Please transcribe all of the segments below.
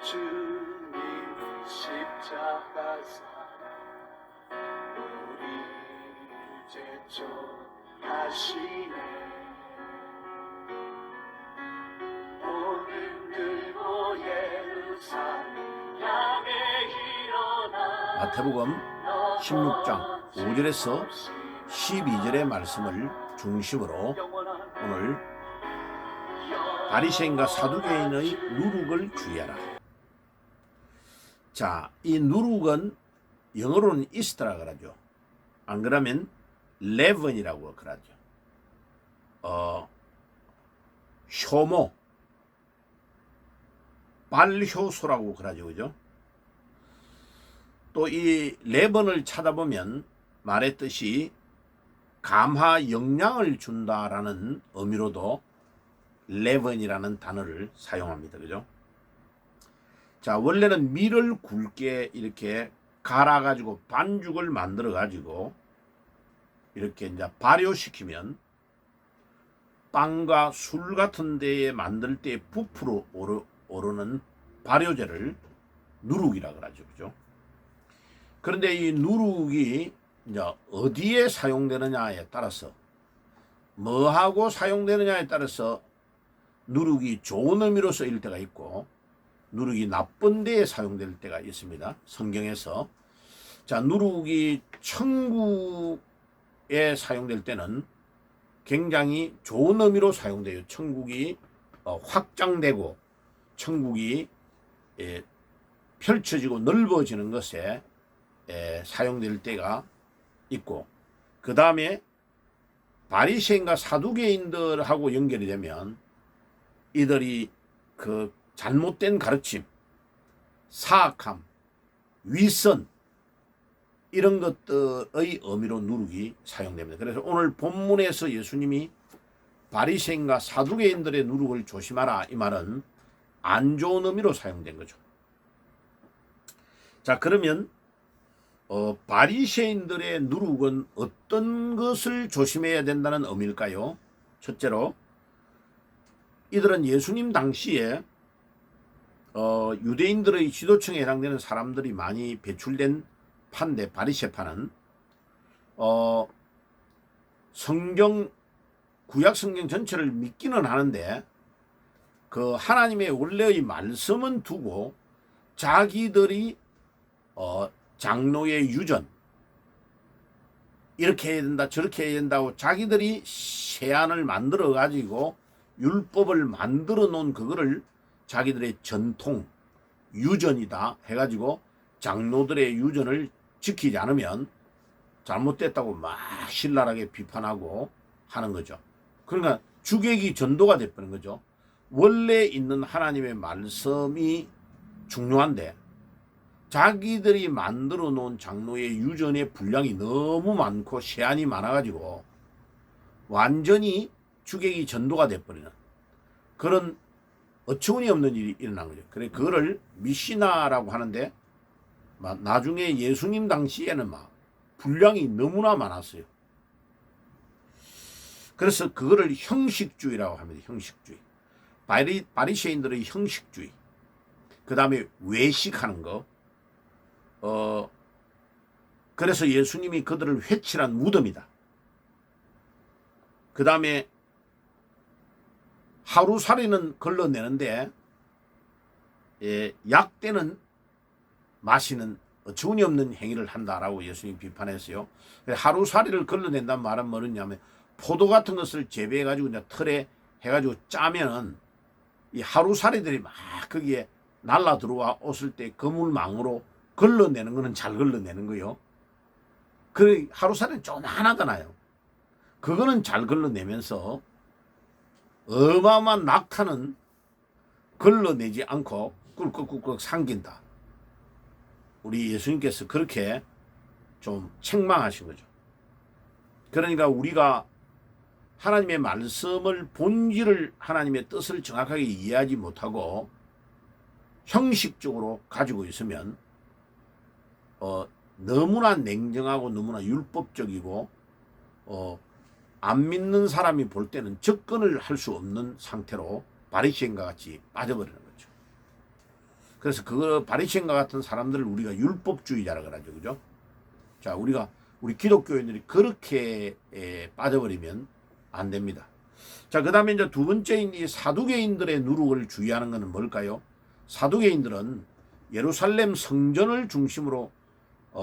주님 십자가사 우리 제촉하시네. 오늘 들고 예루살렘 향해 일어나. 마태복음 16장 5절에서 12절의 말씀을 중심으로 오늘 바리새인과 사두개인의 누룩을 주의하라. 자, 이 누룩은 영어로는 이스트라 그러죠. 안 그러면 레븐이라고 그러죠. 효모, 발효소라고 그러죠, 그죠? 또 이 레븐을 찾아보면 말했듯이 감화 영양을 준다라는 의미로도 레븐이라는 단어를 사용합니다. 그죠? 자, 원래는 밀을 굵게 이렇게 갈아가지고 반죽을 만들어가지고 이렇게 이제 발효시키면 빵과 술 같은 데에 만들 때 부풀어 오르는 발효제를 누룩이라 그러죠. 그죠? 그런데 이 누룩이 이제 어디에 사용되느냐에 따라서 뭐하고 사용되느냐에 따라서 누룩이 좋은 의미로 쓰일 때가 있고 누룩이 나쁜 데에 사용될 때가 있습니다. 성경에서. 자, 누룩이 천국에 사용될 때는 굉장히 좋은 의미로 사용돼요. 천국이 확장되고 천국이 펼쳐지고 넓어지는 것에 사용될 때가 있고, 그 다음에 바리새인과 사두개인들하고 연결이 되면 이들이 그 잘못된 가르침, 사악함, 위선 이런 것들의 의미로 누룩이 사용됩니다. 그래서 오늘 본문에서 예수님이 바리새인과 사두개인들의 누룩을 조심하라 이 말은 안 좋은 의미로 사용된 거죠. 자, 그러면 바리새인들의 누룩은 어떤 것을 조심해야 된다는 의미일까요? 첫째로 이들은 예수님 당시에 유대인들의 지도층에 해당되는 사람들이 많이 배출된 파인데, 바리새파는 성경 구약 성경 전체를 믿기는 하는데 그 하나님의 원래의 말씀은 두고 자기들이 장로의 유전 이렇게 해야 된다 저렇게 해야 된다고 자기들이 세안을 만들어 가지고 율법을 만들어 놓은 그거를 자기들의 전통 유전이다 해가지고 장로들의 유전을 지키지 않으면 잘못됐다고 막 신랄하게 비판하고 하는 거죠. 그러니까 주객이 전도가 돼버린 거죠. 원래 있는 하나님의 말씀이 중요한데 자기들이 만들어 놓은 장로의 유전의 분량이 너무 많고 세안이 많아가지고 완전히 주객이 전도가 돼버리는 그런 어처구니 없는 일이 일어난 거죠. 그래 그거를 미시나라고 하는데 나중에 예수님 당시에는 막 분량이 너무나 많았어요. 그래서 그거를 형식주의라고 합니다. 형식주의. 바리새인들의 형식주의. 그 다음에 외식하는 거. 그래서 예수님이 그들을 회칠한 무덤이다. 그 다음에 하루살이는 걸러내는데 약대는 마시는 어처구니 없는 행위를 한다라고 예수님이 비판했어요. 하루살이를 걸러낸다는 말은 뭐냐면 포도 같은 것을 재배해가지고 이제 틀에 해가지고 짜면은 이 하루살이들이 막 거기에 날라 들어와 왔을 때 그물망으로 걸러내는 거는 잘 걸러내는 거요. 그 하루살이는 조그만하잖아요. 그거는 잘 걸러내면서 어마어마한 낙타는 걸러내지 않고 꿀꺽꿀꺽 삼긴다. 우리 예수님께서 그렇게 좀 책망하신 거죠. 그러니까 우리가 하나님의 말씀을 본질을 하나님의 뜻을 정확하게 이해하지 못하고 형식적으로 가지고 있으면 너무나 냉정하고 너무나 율법적이고 안 믿는 사람이 볼 때는 접근을 할 수 없는 상태로 바리새인과 같이 빠져버리는 거죠. 그래서 그 바리새인과 같은 사람들을 우리가 율법주의자라 그러죠. 그죠? 자, 우리 기독교인들이 그렇게 빠져버리면 안 됩니다. 자, 그 다음에 이제 두 번째인 이 사두개인들의 누룩을 주의하는 것은 뭘까요? 사두개인들은 예루살렘 성전을 중심으로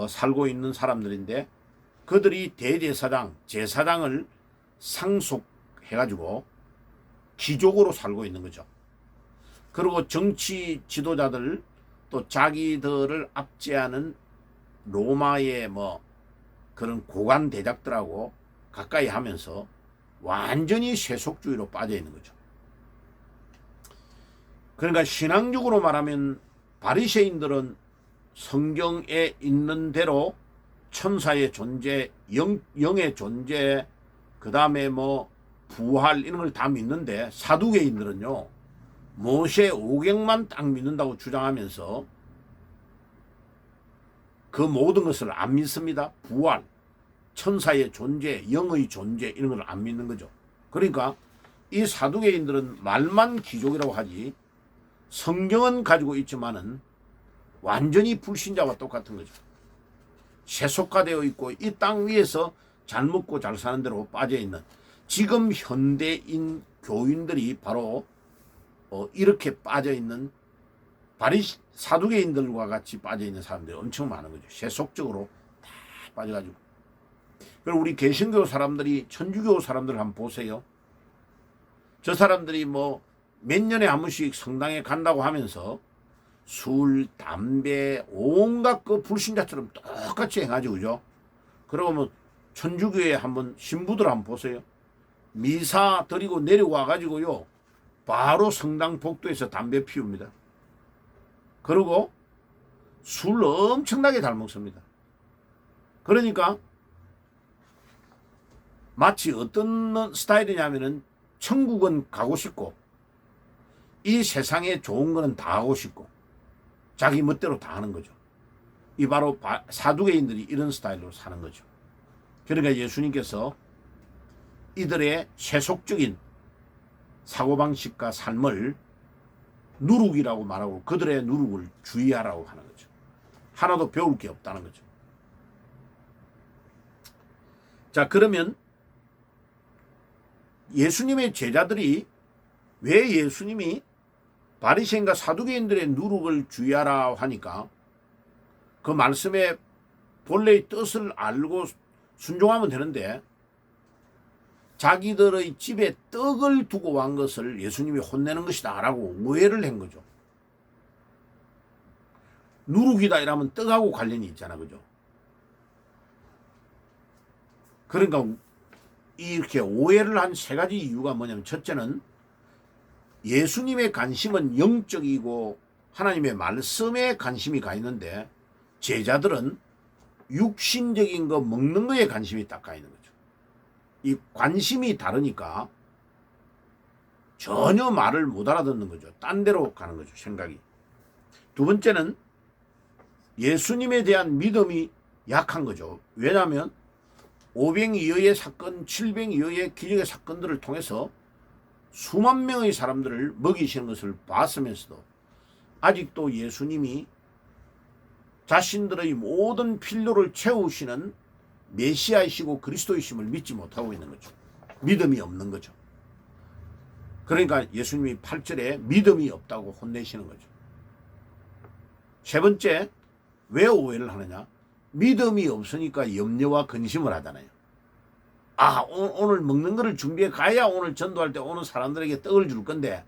살고 있는 사람들인데, 그들이 대제사장, 제사장을 상속해가지고 귀족으로 살고 있는 거죠. 그리고 정치 지도자들, 또 자기들을 압제하는 로마의 그런 고관 대작들하고 가까이 하면서 완전히 세속주의로 빠져 있는 거죠. 그러니까 신앙적으로 말하면 바리새인들은 성경에 있는 대로 천사의 존재, 영의 존재, 그 다음에 부활 이런 걸 다 믿는데, 사두개인들은요 모세 오경만 딱 믿는다고 주장하면서 그 모든 것을 안 믿습니다. 부활, 천사의 존재, 영의 존재 이런 걸 안 믿는 거죠. 그러니까 이 사두개인들은 말만 귀족이라고 하지 성경은 가지고 있지만은 완전히 불신자와 똑같은 거죠. 세속화되어 있고 이 땅 위에서 잘 먹고 잘 사는 대로 빠져 있는, 지금 현대인 교인들이 바로 이렇게 빠져 있는 사두개인들과 같이 빠져 있는 사람들이 엄청 많은 거죠. 세속적으로 다 빠져가지고. 그리고 우리 개신교 사람들이, 천주교 사람들 한번 보세요. 저 사람들이 몇 년에 한 번씩 성당에 간다고 하면서 술, 담배, 온갖 그 불신자처럼 똑같이 행하죠. 그죠? 그러고 천주교에 한번 신부들 한번 보세요. 미사 드리고 내려와 가지고요 바로 성당 복도에서 담배 피웁니다. 그리고 술 엄청나게 잘 먹습니다. 그러니까 마치 어떤 스타일이냐면은 천국은 가고 싶고 이 세상에 좋은 거는 다 하고 싶고 자기 멋대로 다 하는 거죠. 이 바로 사두개인들이 이런 스타일로 사는 거죠. 그러니까 예수님께서 이들의 세속적인 사고방식과 삶을 누룩이라고 말하고 그들의 누룩을 주의하라고 하는 거죠. 하나도 배울 게 없다는 거죠. 자, 그러면 예수님의 제자들이 왜 예수님이 바리새인과 사두개인들의 누룩을 주의하라 하니까 그 말씀의 본래의 뜻을 알고 순종하면 되는데, 자기들의 집에 떡을 두고 간 것을 예수님이 혼내는 것이다 라고 오해를 한 거죠. 누룩이다 이러면 떡하고 관련이 있잖아. 그죠? 그러니까 이렇게 오해를 한 세 가지 이유가 뭐냐면, 첫째는 예수님의 관심은 영적이고 하나님의 말씀에 관심이 가 있는데 제자들은 육신적인 거 먹는 거에 관심이 딱 가 있는 거죠. 이 관심이 다르니까 전혀 말을 못 알아듣는 거죠. 딴 데로 가는 거죠, 생각이. 두 번째는 예수님에 대한 믿음이 약한 거죠. 왜냐하면 500 이하의 사건, 700 이하의 기적의 사건들을 통해서 수만 명의 사람들을 먹이시는 것을 봤으면서도 아직도 예수님이 자신들의 모든 필요를 채우시는 메시아이시고 그리스도이심을 믿지 못하고 있는 거죠. 믿음이 없는 거죠. 그러니까 예수님이 8절에 믿음이 없다고 혼내시는 거죠. 세 번째, 왜 오해를 하느냐? 믿음이 없으니까 염려와 근심을 하잖아요. 오늘 먹는 거를 준비해 가야 오늘 전도할 때 오는 사람들에게 떡을 줄 건데,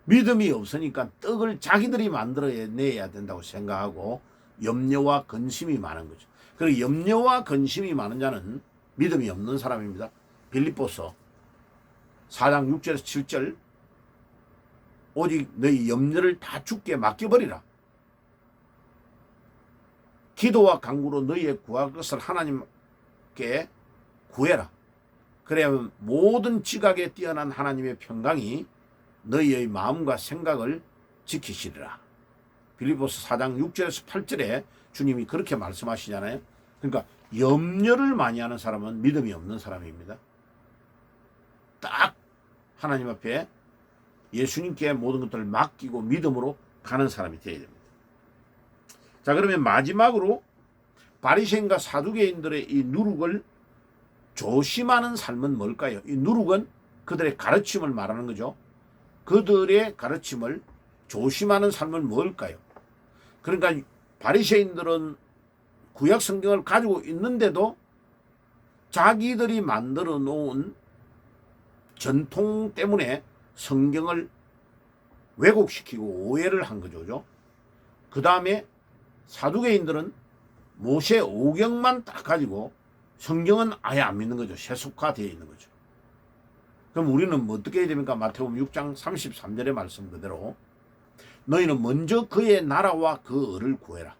믿음이 없으니까 떡을 자기들이 만들어내야 된다고 생각하고 염려와 근심이 많은 거죠. 그리고 염려와 근심이 많은 자는 믿음이 없는 사람입니다. 빌립보서 4장 6절에서 7절, 오직 너희 염려를 다 주께 맡겨버리라. 기도와 간구로 너희의 구할 것을 하나님께 구해라. 그래야만 모든 지각에 뛰어난 하나님의 평강이 너희의 마음과 생각을 지키시리라. 빌립보서 4장 6절에서 8절에 주님이 그렇게 말씀하시잖아요. 그러니까 염려를 많이 하는 사람은 믿음이 없는 사람입니다. 딱 하나님 앞에 예수님께 모든 것들을 맡기고 믿음으로 가는 사람이 되어야 됩니다. 자, 그러면 마지막으로 바리새인과 사두개인들의 이 누룩을 조심하는 삶은 뭘까요? 이 누룩은 그들의 가르침을 말하는 거죠. 그들의 가르침을 조심하는 삶은 뭘까요? 그러니까 바리새인들은 구약 성경을 가지고 있는데도 자기들이 만들어 놓은 전통 때문에 성경을 왜곡시키고 오해를 한 거죠. 그 다음에 사두개인들은 모세 오경만 딱 가지고 성경은 아예 안 믿는 거죠. 세속화되어 있는 거죠. 그럼 우리는 뭐 어떻게 해야 됩니까? 마태복음 6장 33절의 말씀 그대로 너희는 먼저 그의 나라와 그 의를 구해라.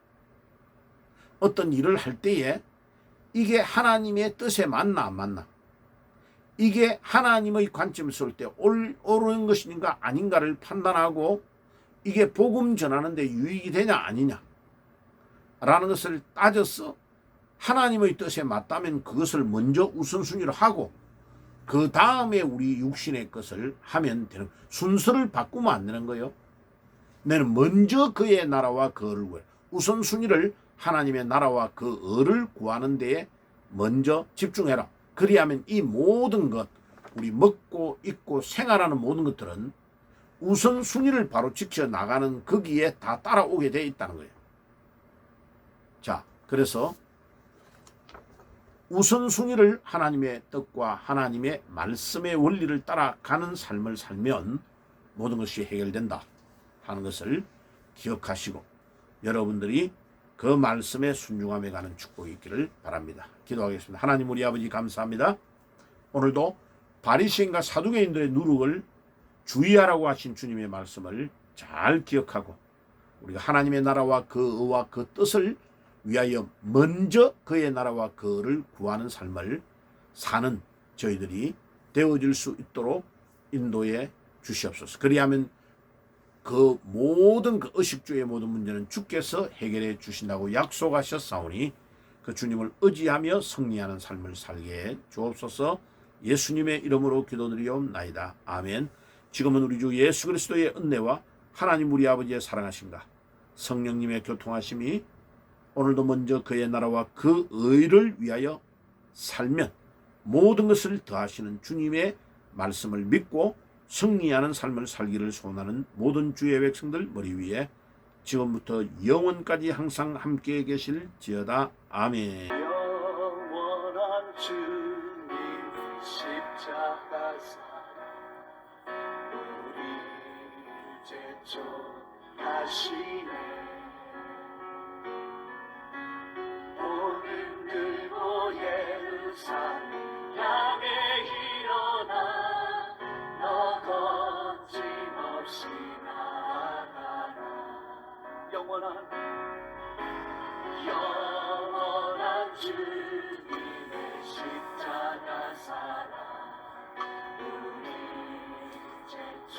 어떤 일을 할 때에 이게 하나님의 뜻에 맞나 안 맞나, 이게 하나님의 관점에서 볼 때 옳은 것인가 아닌가를 판단하고 이게 복음 전하는 데 유익이 되냐 아니냐 라는 것을 따져서 하나님의 뜻에 맞다면 그것을 먼저 우선순위로 하고 그 다음에 우리 육신의 것을 하면 되는, 순서를 바꾸면 안 되는 거예요. 너는 먼저 그의 나라와 그 의를 구해. 우선순위를 하나님의 나라와 그 의를 구하는 데에 먼저 집중해라. 그리하면 이 모든 것, 우리 먹고 입고 생활하는 모든 것들은 우선순위를 바로 지켜나가는 거기에 다 따라오게 되어 있다는 거예요. 자, 그래서 우선순위를 하나님의 뜻과 하나님의 말씀의 원리를 따라가는 삶을 살면 모든 것이 해결된다 하는 것을 기억하시고 여러분들이 그 말씀에 순종함에 가는 축복이 있기를 바랍니다. 기도하겠습니다. 하나님 우리 아버지 감사합니다. 오늘도 바리새인과 사두개인들의 누룩을 주의하라고 하신 주님의 말씀을 잘 기억하고 우리가 하나님의 나라와 그 의와 그 뜻을 위하여 먼저 그의 나라와 그 의를 구하는 삶을 사는 저희들이 되어질 수 있도록 인도해 주시옵소서. 그리하면 그 모든 그 의식주의 모든 문제는 주께서 해결해 주신다고 약속하셨사오니 그 주님을 의지하며 승리하는 삶을 살게 해 주옵소서. 예수님의 이름으로 기도드리옵나이다. 아멘. 지금은 우리 주 예수 그리스도의 은혜와 하나님 우리 아버지의 사랑하심과 성령님의 교통하심이 오늘도 먼저 그의 나라와 그 의를 위하여 살면 모든 것을 더하시는 주님의 말씀을 믿고 승리하는 삶을 살기를 소원하는 모든 주의 백성들 머리 위에 지금부터 영원까지 항상 함께 계실지어다. 아멘. 영원한 주님 십자가 사랑 우리 제쳐하시네. 복음 들고 예루살렘 향해 일어나 너 거침없이 나아가라. 영원한 주님의 십자가 사랑 우리 제쳐